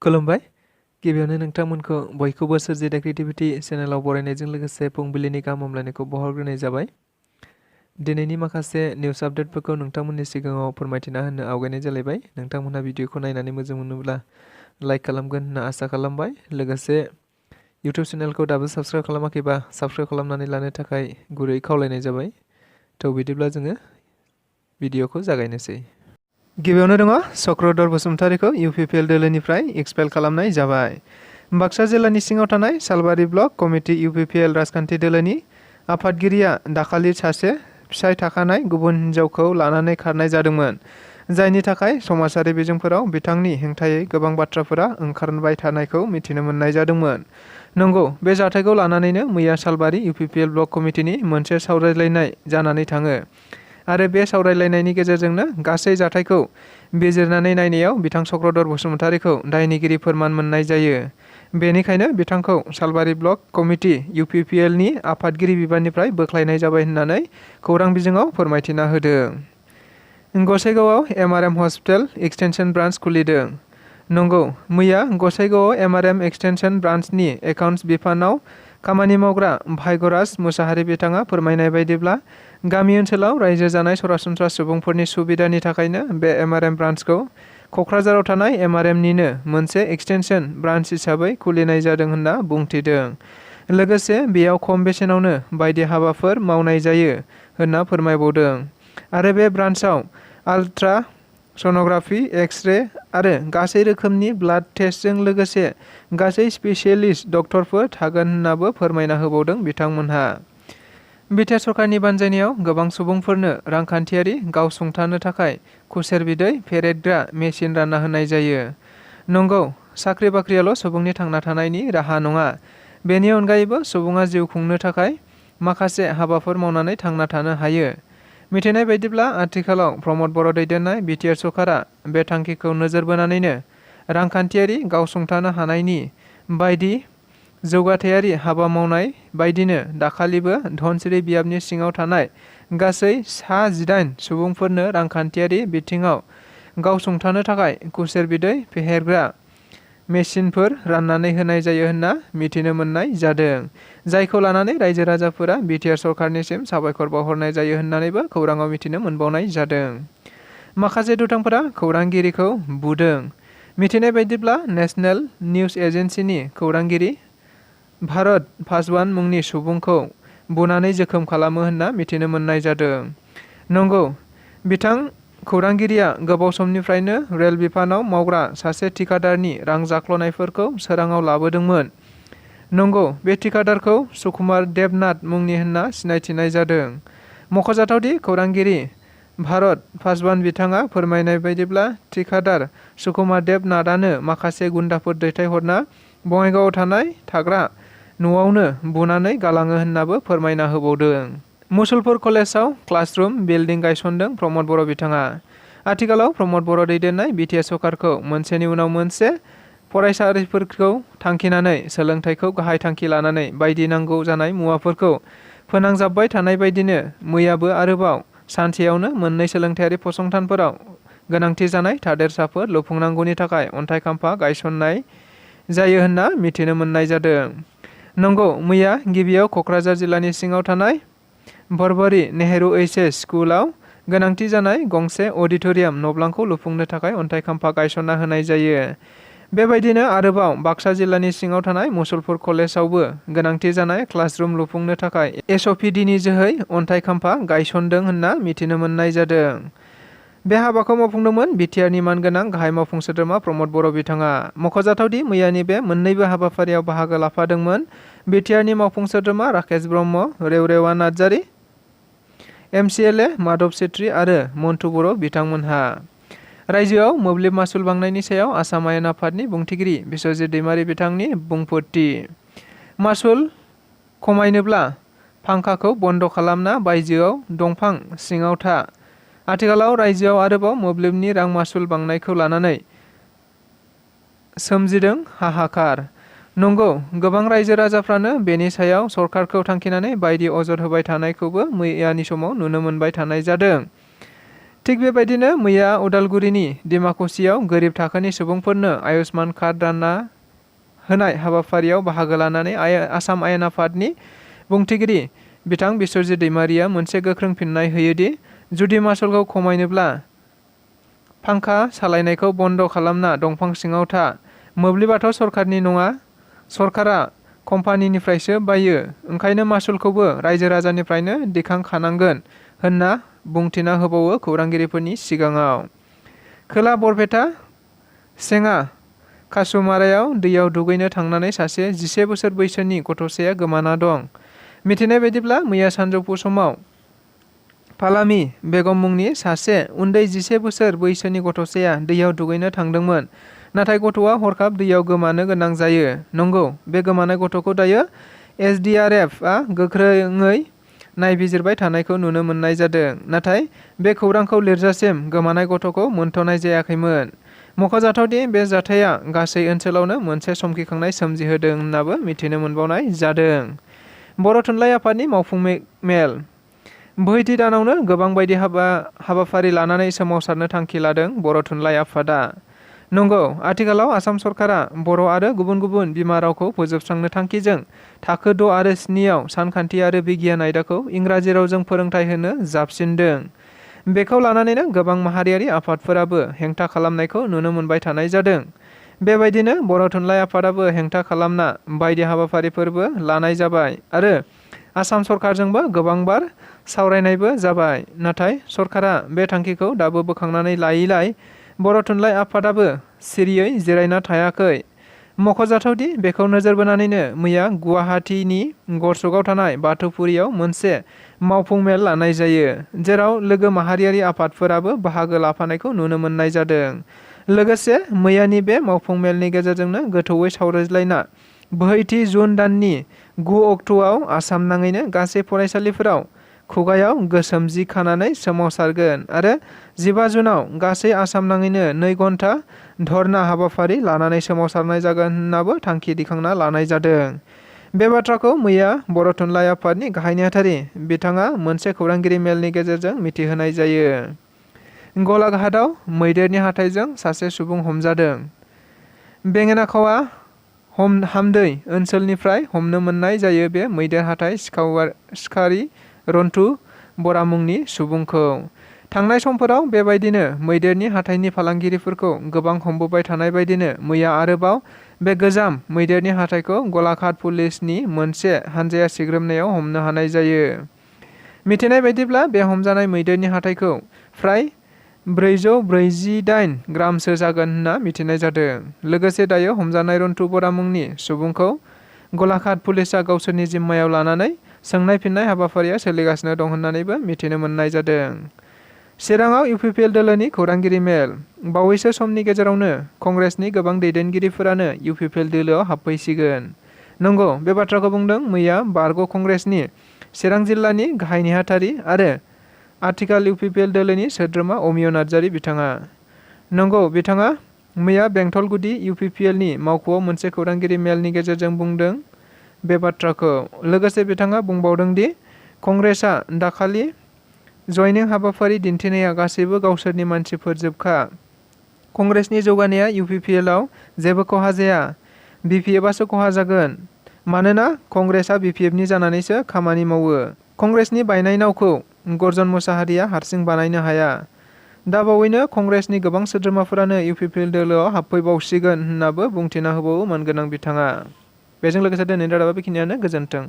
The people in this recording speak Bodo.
खुलुमबाय। गिबियावनो नोंथांमोनखौ बयखौबो सोरजिदा क्रिएटिभिटी चेनेलाव बरायनायजों लोगोसे फुंबिलिनि गाहाम हामलायनायखौ बावहरग्रोनाय जाबाय। दिनैनि माखासे निउस आपडेटफोरखौ नोंथांमोननि सिगाङाव फोरमायथिना होनो आवगायनाय जालायबाय। नोंथांमोनहा भिडिअखौ नायनानै मोजां मोनोब्ला लाइक खालामगोन होनना आसा खालामबाय। लोगोसे इउटिउब चेनेलखौ दाबो साबस्क्राइब खालामाखैबा साबस्क्राइब खालामनानै लानो थाखाय गुरै खावलायनाय जाबाय। थ' बिदिब्ला जोङो भिडिअखौ जागायनोसै। गिबियावनो दङ चक्रधर बसुमतारीखौ UPPL दोलोनिफ्राय एक्सपेल खालामनाय जाबाय। बाक्सा जिल्लानि सिङाव थानाय सालबारि ब्लक कमिटि UPPL राजखान्थि दोलोनि आफादगिरिया दाखालि सासे फिसाय थाखानाय गुबुन हिन्जावखौ लानानै खारनाय जादोंमोन, जायनि थाखाय समाजारि बिजोंफोराव बिथांनि हेंथायै गोबां बाथ्राफोरा ओंखारबाय थानायखौ मिथिनो मोननाय जादोंमोन। नंगौ, बे जाथायखौ लानानैनो मैया सालबारि UPPL ब्लक कमिटिनि मोनसे सावरायलायनाय जानानै थाङो आरो बे सावरायलायनायनि गेजेरजोंनो गासै जाथायखौ बिजिरनानै नायनायाव बिथां चक्रधर बसुमतारीखौ दायनिगिरि फोरमान मोननाय जायो। बेनिखायनो बिथांखौ सालबारि ब्लक कमिटि UPPLनि आफादगिरि बिबाननिफ्राय बोख्लायनाय जाबाय होननानै खौरां बिजोङाव फोरमायथिना होदों। गसाइगावआव MRM हस्पिटाल एक्सटेनसन ब्रान्च खुलिदों। नंगौ, मैया गसाइगावआव MRM एक्सटेनसन ब्रान्चनि एकाउन्ट्स बिफानाव खामानि मावग्रा भाग्यराज मुसाहारि बिथाङा फोरमायनाय बायदिब्ला गामि ओनसोलाव रायजो जानाय सरासनस्रा सुबुंफोरनि सुबिदानि थाखायनो बे MRM ब्रान्चखौ क'क्राझाराव थानाय MRMनिनो मोनसे एक्सटेनसन ब्रान्च हिसाबै खुलिनाय जादों होनना बुंथिदों। लोगोसे बेयाव खम बेसेनावनो बायदि हाबाफोर मावनाय जायो होनना फोरमायबावदों आरो बे ब्रान्चआव आल्ट्रा सन'ग्राफि, एक्स-रे आरो गासै रोखोमनि ब्लाड टेस्टजों लोगोसे गासै स्पेसियलिस्ट डक्टरफोर थागोन होननाबो फोरमायना होबावदों बिथांमोनहा। बिटिआर सरकारनि बानजायनायाव गोबां सुबुंफोरनो रांखान्थियारि गावसुंथानो थाखाय खुसेर बिदै फेरेदग्रा मेसिन रानना होनाय जायो। नंगौ, साख्रि बाख्रियाल' सुबुंनि थांना थानायनि राहा नङा। बेनि अनगायैबो सुबुङा जिउ खुंनो थाखाय माखासे हाबाफोर मावनानै थांना थानो हायो। मिथिनाय बायदिब्ला आथिखालाव प्रमद बर' दैदेननाय बिटिआर सरकारा बे थांखिखौ नोजोर बोनानैनो रांखान्थियारि गावसुंथानो हानायनि बायदि जौगाथायारि हाबा मावनाय बायदिनो दाखालिबो धनसिरि बियाबनि सिङाव थानाय गासै सा-18 सुबुंफोरनो रांखान्थियारि बिथिङाव गावसुंथानो थाखाय खुसेर बिदै फेहेरग्रा मेसिनफोर राननानै होनाय जायो होनना मिथिनो मोननाय जादों, जायखौ लानानै रायजो राजाफोरा बिटिआर सरकारनिसिम साबायखर बावहरनाय जायो होननानैबो खौराङाव मिथिनो मोनबावनाय जादों। माखासे दुथांफोरा खौरांगिरिखौ बुदों। मिथिनाय बायदिब्ला नेशनेल निउज एजेन्सिनि खौरांगिरि भारत पासवान मुंनि सुबुंखौ बुनानै जोखोम खालामो होनना मिथिनो मोननाय जादों। नंगौ, बिथां खौरांगिरिया गोबाव समनिफ्रायनो रेल बिफानाव मावग्रा सासे थिखादारनि रां जाख्ल'नायफोरखौ सोराङाव लाबोदोंमोन। नंगौ, बे थिखादारखौ सुकुमार देबनाथ मुंनि होनना सिनायथिनाय जादों। मख'जाथावदि खौरांगिरि भारत पासवान बिथाङा फोरमायनाय बायदिब्ला थिखादार सुकुमार देबनाथआनो माखासे गुन्दाफोर दैथायहरना बङाइगावआव थानाय थाग्रा न'आवनो बुनानै गालाङो होननाबो फोरमायना होबावदों। मुसलपुर कलेजाव क्लासरुम बिल्डिं गायसनदों प्रमद बर' बिथाङा। आथिखालाव प्रमद बर' दैदेननाय बिटिआर सरकारखौ मोनसेनि उनाव मोनसे फरायसालिफोरखौ थांखिनानै सोलोंथाइखौ गाहाय थांखि लानानै बायदि नांगौ जानाय मुवाफोरखौ फोनांजाबबाय थानाय बायदिनो मैयाबो आरोबाव सानसेयावनो मोननै सोलोंथायारि फसंथानफोराव गोनांथि जानाय थादेरसाफोर लुफुंनांगौनि थाखाय अन्थाइ खाम्फा गायसननाय जायो होनना मिथिनो मोननाय जादों। नंगौ, मैया गिबियाव क'क्राझार जिल्लानि सिङाव थानाय बरबरी नेहरू HS स्कुलाव गोनांथि जानाय गंसे अडिट'रियाम न'ब्लांखौ लुफुंनो थाखाय अन्थाइ खाम्फा गायसनना होनाय जायो। बेबायदिनो आरोबाव बाक्सा जिल्लानि सिङाव थानाय मुसलपुर कलेजावबो गोनांथि जानाय क्लासरुम लुफुंनो थाखाय SOPDनि जोहै अन्थाइ खाम्फा गायसनदों होनना मिथिनो मोननाय जादों। बे हाबाखौ मावफुंदोंमोन बिटिआरनि मानगोनां गाहाय मावफुं सोद्रोमा प्रमद बर' बिथाङा। मख'जाथावदि मैयानि बे मोन्नैबो हाबाफारियाव बाहागो लाफादोंमोन बिटिआरनि मावफुं सोद्रोमा राकेश ब्रह्म, रेवरेवा नार्जारी, MCLA माधव छेत्री आरो मन्टु बर' बिथांमोनहा। रायजोआव मोब्लिब मासुल बांनायनि सायाव आसाम आयेन आफादनि बुंथिगिरि बिस्वजित दैमारी बिथांनि बुंफोरथि। मासुल खमायनोब्ला फांखाखौ बन्द खालामना बायजोआव दंफां सिङाव था। आथिखालाव रायजोआव आरोबाव मोब्लिबनि रां मासुल बांनायखौ लानानै सोमजिदों हाहाकार। नंगौ, गोबां रायजो राजाफ्रानो बेनि सायाव सरकारखौ थांखिनानै बायदि अजद होबाय थानायखौबो मैयानि समाव नुनो मोनबाय थानाय जादों। थिग बेबायदिनो मैया उदालगुरिनि डिमाकुसियाव गोरिब थाखोनि सुबुंफोरनो आयुष्मान कार्ड रानना होनाय हाबाफारियाव बाहागो लानानै आसाम आयेन आफादनि बुंथिगिरि बिथां बिस्वजित दैमारिया मोनसे गोख्रों फिननाय होयोदि जुदि मासुलखौ खमायनोब्ला फांखा सालायनायखौ बन्द खालामना दंफां सिङाव था। मोब्लिबाथ' सरकारनि नङा, सरकारा कम्पानिनिफ्रायसो बायो, ओंखायनो मासुलखौबो रायजो राजानिफ्रायनो दिखांखानांगोन होनना बुंथिना होबावो खौरांगिरिफोरनि सिगाङाव। खोला बरपेटा सेङा कासुमारायाव दैयाव दुगैनो थांनानै सासे 11 बोसोर बैसोनि गथ'साया गोमाना दं। मिथिनाय बायदिब्ला मैया सानजौफु समाव फालामि बेगम मुंनि सासे उन्दै 11 बोसोर बैसोनि गथ'साया दैयाव दुगैनो थांदोंमोन। नाथाय गथ'आ हरखाब दैयाव गोमानो गोनां जायो। नंगौ, बे गोमानाय गथ'खौ दायो SDRFआ गोख्रोङै नायबिजिरबाय थानायखौ नुनो मोननाय जादों। नाथाय बे खौरांखौ लिरजासिम गोमानाय गथ'खौ मोनथ'नाय जायाखैमोन। मख'जाथावदि बे जाथाया गासै ओनसोलावनो मोनसे समखिखांनाय सोमजिहोदों होननाबो मिथिनो मोनबावनाय जादों। बर' थुनलाइ आफादनि मावफुं मेल बोहैथि दानावनो गोबां बायदि हाबाफारि लानानै सोमावसारनो थांखि लादों बर' थुनलाइ आफादा। नंगौ, आथिखालाव आसाम सरकारा बर' आरो गुबुन गुबुन बिमा रावखौ फोजोबस्रांनो थांखिजों थाखो 6 आरो 7 आव सानखान्थि आरो बिगियान आयदाखौ इंराजि रावजों फोरोंथाइ होनो जाबसिनदों। बेखौ लानानैनो गोबां माहारियारि आफादफोराबो हेंथा खालामनायखौ नुनो मोनबाय थानाय जादों। बेबायदिनो बर' थुनलाइ आफादाबो हेंथा खालामना बायदि हाबाफारिफोरबो लानाय जाबाय आरो आसाम सरकारजोंबो गोबांबार सावरायनायबो जाबाय। नाथाय सरकारा बे थांखिखौ दाबो बोखांनानै लायैलाय बर' थुनलाइ आफादाबो सिरियै जिरायना थायाखै। मख'जाथावदि बेखौ नोजोर बोनानैनो मैया गुवाहाटीनि गरसकआव थानाय बाथौफुरियाव मोनसे मावफुं मेल लानाय जायो, जेराव लोगो माहारियारि आफादफोराबो बाहागो लाफानायखौ नुनो मोननाय जादों। लोगोसे मैयानि बे मावफुं मेलनि गेजेरजोंनो गोथौयै सावरायज्लायना बोहैथि जुन दाननि 9 अक्ट'आव आसाम नाङैनो गासै फरायसालिफोराव खुगायाव गोसोम जि खानानै सोमावसारगोन आरो 15 जुनाव गासै आसाम नाङैनो 2 घन्टा धर्ना हाबाफारि लानानै सोमावसारनाय जागोन होननाबो थांखि दिखांना लानाय जादों। बे बाथ्राखौ मैया बर' थुनलाइ आफादनि गाहाय नेहाथारि बिथाङा मोनसे खौरांगिरि मेलनि गेजेरजों मिथिहोनाय जायो। गलाघाटआव मैदेरनि हाथाइजों सासे सुबुं हमजादों। बेङेनाखावा हामदै ओनसोलनिफ्राय हमनो मोननाय जायो बे मैदेर हाथाइ सिखारि रन्टु बरा मुंनि सुबुंखौ। थांनाय समफोराव बेबायदिनो मैदेरनि हाथाइनि फालांगिरिफोरखौ गोबां हमबोबाय थानाय बायदिनो मैया आरोबाव बे गोजाम मैदेरनि हाथाइखौ गलाघाट पुलिसनि मोनसे हानजाया सिग्रोमनायाव हमनो हानाय जायो। मिथिनाय बायदिब्ला बे हमजानाय मैदेरनि हाथाइखौ फ्राय 448 ग्रामसो जागोन होनना मिथिनाय जादों। लोगोसे दायो हमजानाय रन्टु बरा मुंनि सुबुंखौ गलाघाट पुलिसआ गावसोरनि जिम्मायाव लानानै सोंनाय फिननाय हाबाफारिया सोलिगासिनो दं होननानैबो मिथिनो मोननाय जादों। चिराङाव UPPL दोलोनि खौरांगिरि मेल बावैसो समनि गेजेरावनो कंग्रेसनि गोबां दैदेनगिरिफोरानो UPPL दोलोआव हाबफैसिगोन। नंगौ, बे बाथ्राखौ बुंदों मैया बारग' कंग्रेसनि चिरां जिल्लानि गाहाय नेहाथारि आरो आथिखाल UPPL दोलोनि सोद्रोमा अमिय नार्जारि बिथाङा। नंगौ, बिथाङा मैया बेंटल गुदि UPPLनि मावख'आव मोनसे खौरांगिरि मेलनि गेजेरजों बुंदों बे बाथ्राखौ। लोगोसे बिथाङा बुंबावदों दि कंग्रेसआ दाखालि जयनिं हाबाफारि दिन्थिनाया गासैबो गावसोरनि मानसिफोरजोबखा। कंग्रेसनि जौगानाया UPPLआव जेबो खहा जाया, BPFआसो खहा जागोन। मानोना कंग्रेसआ BPFनि जानानैसो खामानि मावो। कंग्रेसनि बायनाय नावखौ गर्जन मुसाहारिया हारसिं बानायनो हाया। दा बावैनो कंग्रेसनि गोबां सोद्रोमाफोरानो UPPL दोलोआव हाबफैबावसिगोन होननाबो बुंथिना होबावो मानगोनां बिथाङा। बेजों लोगोसे दिनैनि रादाबा बेखिनियानो। गोजोन्थों।